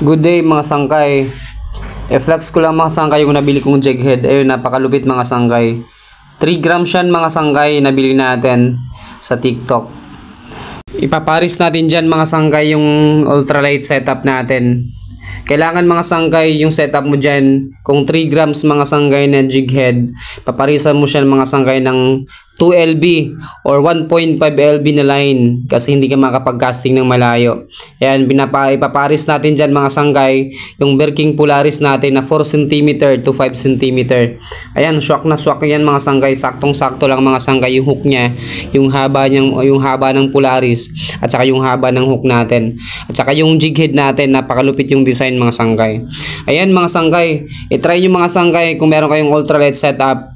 Good day mga sangkay. I-flex ko lang mga sangkay yung nabili kong jig head. Ayun, napakalupit mga sangkay. 3 grams yan mga sangkay, nabili natin sa TikTok. Ipaparis natin dyan mga sangkay yung ultralight setup natin. Kailangan mga sangkay yung setup mo dyan. Kung 3 grams mga sangkay na jig head, paparisan mo siya mga sangkay ng 2 LB or 1.5 LB na line kasi hindi ka makapag-casting ng malayo. Ayan, ipaparis natin dyan mga sangkay yung Berking Polaris natin na 4 cm to 5 cm. Ayan, swak na swak yan mga sangkay. Saktong-sakto lang mga sangkay yung hook niya, yung haba ng Polaris at saka yung haba ng hook natin. At saka yung jig head natin, napakalupit yung design mga sangkay. Ayan mga sangkay, i-try nyo mga sangkay kung meron kayong ultralight setup.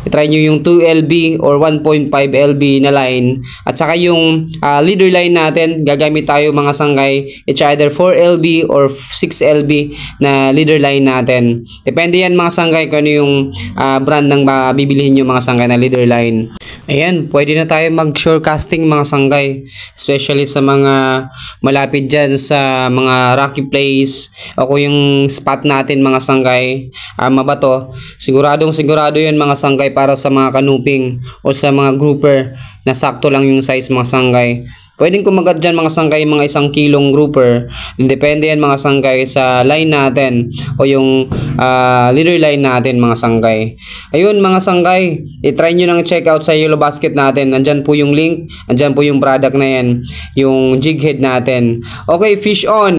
I-try nyo yung 2 LB or 1.5 LB na line. At saka yung leader line natin, gagamit tayo mga sangkay. It's either 4 LB or 6 LB na leader line natin. Depende yan mga sangkay kung ano yung brand ng bibilihin nyo mga sangkay na leader line. Ayan, pwede na tayo mag-shore casting mga sangkay. Especially sa mga malapit dyan sa mga rocky place o kung yung spot natin mga sangkay mabato. Sigurado yan mga sangkay para sa mga kanuping o sa mga grouper na sakto lang yung size mga sangkay. Pwedeng kumagat dyan mga sangkay mga 1 kilong grouper. Depende yan mga sangkay sa line natin o yung leader line natin mga sangkay. Ayun mga sangkay, i-try nyo nang check out sa Yellow Basket natin. Nandyan po yung link, nandyan po yung product na yan, yung jig head natin. Okay, fish on!